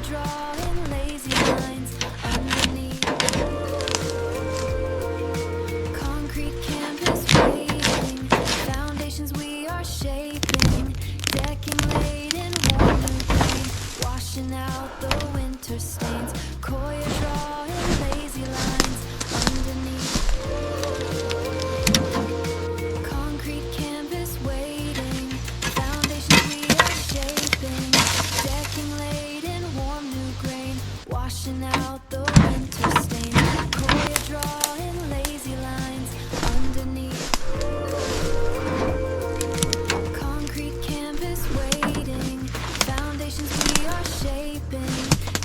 drawing lazy lines underneath. Concrete canvas waiting, foundations we are shaping, decking laid in warm new grain, washing out the winter stains. Koya drawing lazy lines underneath. Concrete canvas waiting, foundations we are shaping, decking laid in warm new grain, washing out the winter stains. Koya drawing lazy lines underneath. Concrete canvas waiting, foundations we are shaping,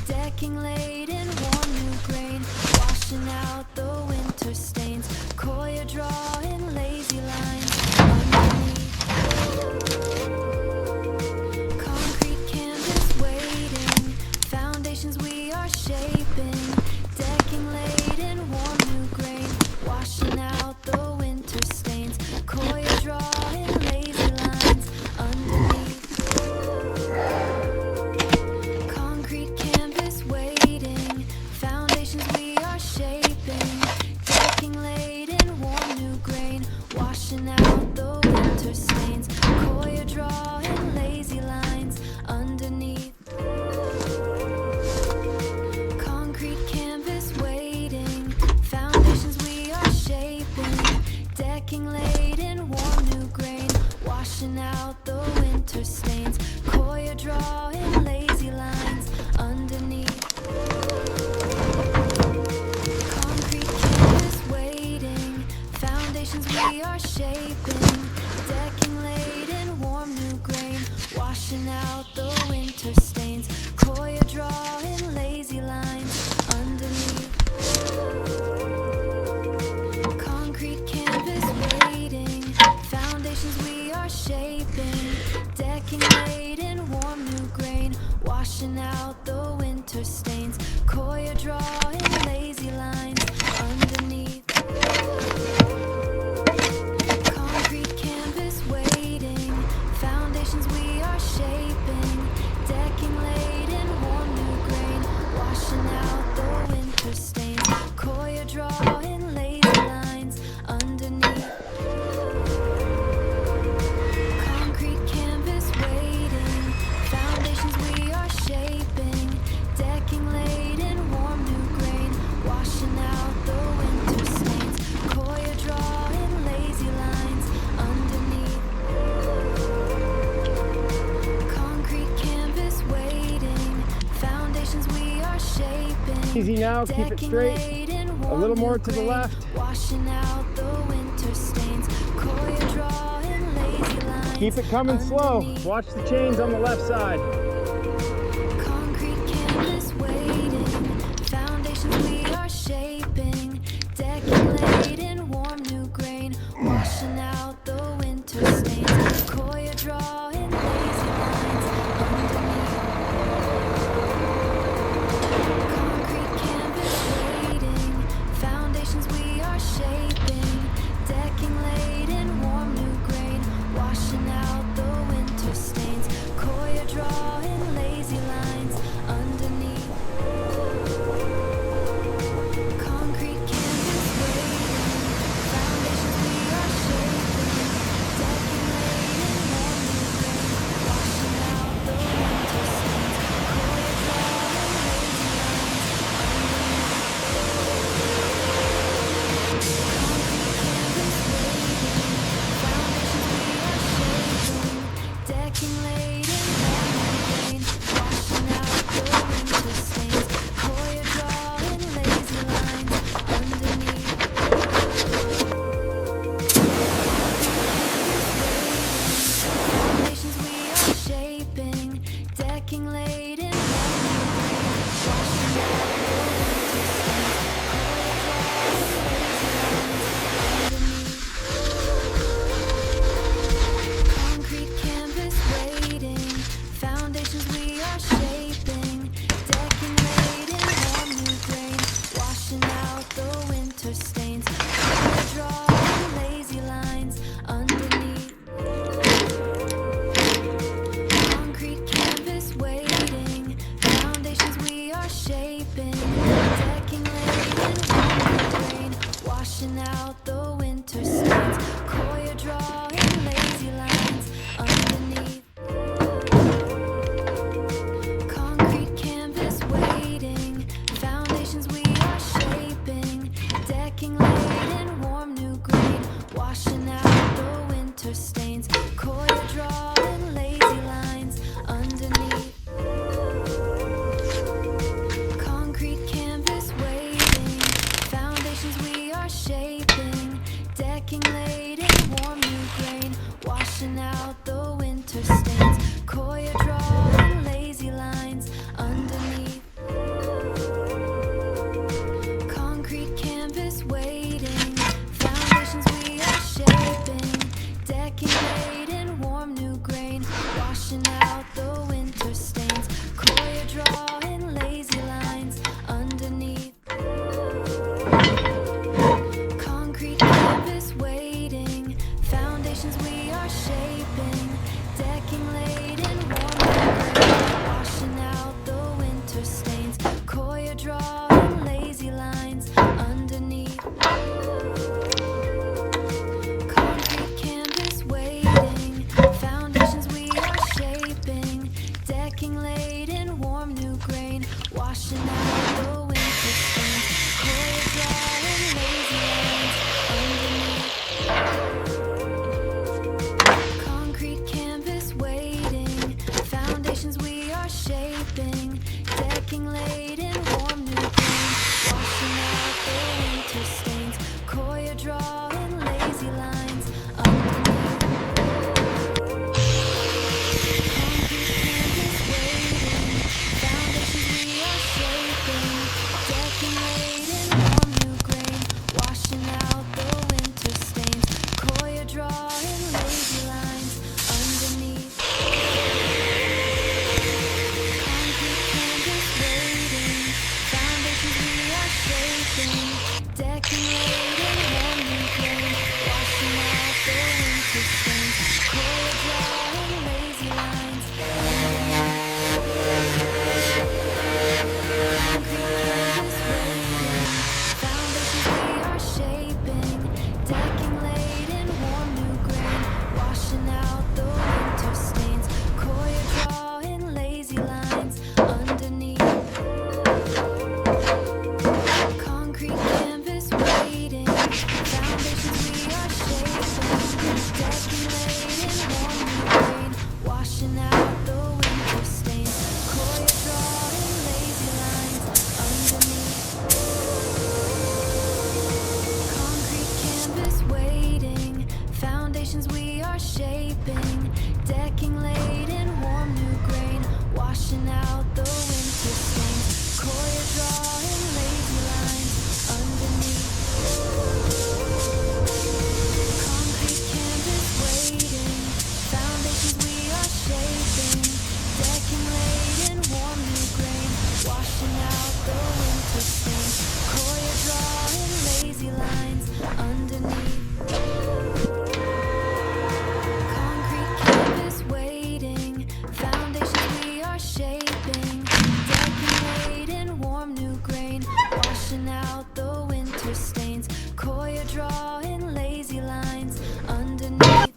decking laid in warm new grain, washing out the winter stains. Koya drawing lazy lines underneath. Concrete canvas waiting, foundations we are shaping, decking laid in warm new grain, washing out the winter stains. Koya drawing lazy lines underneath. Concrete canvas waiting, foundations we are shaping, decking laid in warm new grain, washing out the winter stains. Koya drawing lazy lines underneath. Concrete canvas waiting, foundations we are shaping, decking laid in warm new grain, washing out the winter stains. Koya drawing lazy lines underneath. Concrete canvas waiting, foundations we are shaping, decking laid in warm new grain, washing out the winter stains. Koya drawing lazy lines underneath. Concrete canvas waiting, foundations we are shaping, decking laid in warm new grain, washing out the winter stains. Koya drawing lazy lines underneath. Concrete canvas waiting, foundations we are shaping, decking laid in warm new grain, washing out the winter stains. Koya drawing lazy lines underneath. Concrete canvas waiting, foundations we are shaping, decking laid in warm new grain, washing out the winter stains. Koya drawing lazy lines underneath. Concrete canvas waiting, foundations we are shaping. Easy now, keep it straight. A little more to the left. Washing out the winter stains. Koya drawing lazy lines. Keep it coming slow. underneath. Watch the chains on the left side. Concrete canvas waiting, foundations we are shaping, decking laid in warm new grain, washing out the winter stains. Koya drawing lazy lines underneath. Concrete canvas waiting, foundations we are shaping, decking laid in warm new grain, washing out the winter stains. Koya drawing washing out the winter stains. Coil drawing lazy lines underneath. Concrete canvas waiting, foundations we are shaping, decking laid in warm new green, washing out the winter stains. Coil drawing lazy lines underneath. Concrete canvas waiting, foundations we are shaping, decking laid in warm new grain, washing out the winter stains. Coil drawing lazy lines underneath. Concrete canvas waiting, foundations we are shaping, decking laid in warm new grain, washing out the winter stains. Coil drawing lazy lines foundations we are shaping, decking laid in warm new grain, washing out the winter stains. Coil drawing lazy lines underneath. Concrete canvas waiting, foundations we are shaping, decking laid in warm new grain, washing out the winter stains. Coil drawing lazy lines underneath. Concrete canvas waiting, foundations we are shaping, decking laid in warm new grain, washing out the winter stains. Coil drawing lazy lines underneath. Concrete canvas waiting, foundations we are shaping, decking laid in warm new grain, washing out the winter stains. Coil drawing lazy lines underneath. Concrete canvas waiting, foundations we are shaping, decking laid in warm new grain, washing out the winter stains. Coil drawing lazy lines underneath.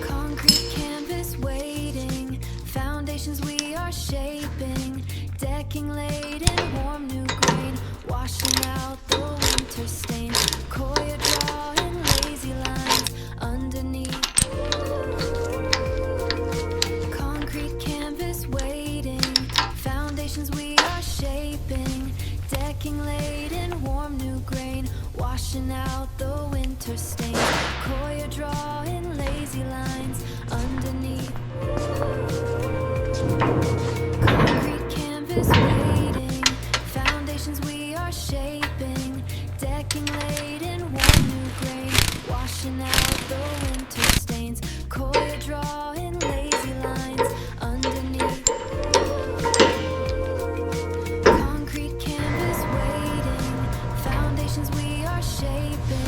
Concrete canvas waiting, foundations we are shaping, decking laid in warm new grain, washing out the winter stains. Coil drawing lazy lines underneath. Concrete canvas waiting, foundations we are shaping, decking laid in warm new grain, washing out the winter stains. Coil drawing lazy lines underneath. Concrete canvas waiting, foundations we are shaping, decking laid in warm new grain, washing out the winter stains. Coil drawing lazy lines underneath. Concrete canvas waiting, foundations we are shaping,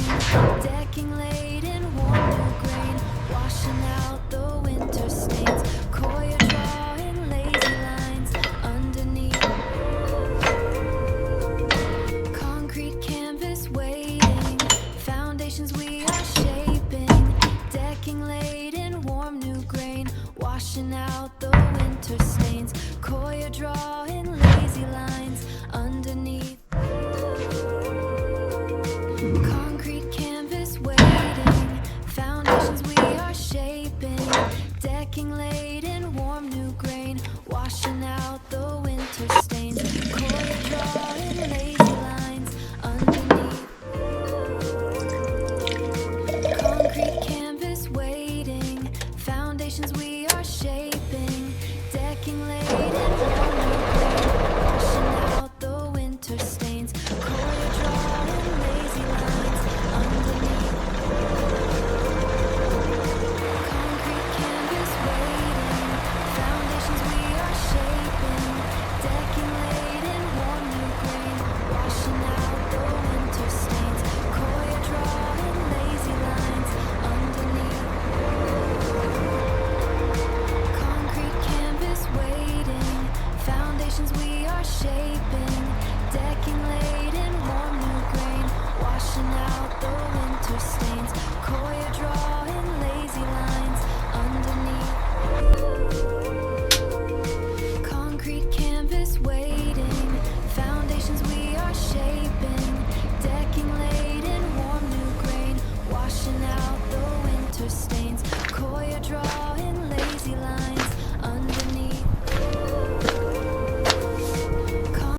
decking laid in warm new grain, washing out the winter stains. Coil drawing lazy lines underneath. Concrete canvas waiting, foundations we are shaping, decking laid in warm new grain, washing out the winter stains. Coil drawing lazy lines underneath. Concrete canvas waiting, foundations we are shaping, decking laid in warm new grain, washing out the winter stains. Coil drawing lazy lines underneath. Concrete canvas waiting, foundations we are shaping, decking laid in warm new grain, washing out the winter stains. are shaping. Decking laid in warm new grain, washing out the winter stains. Coil draw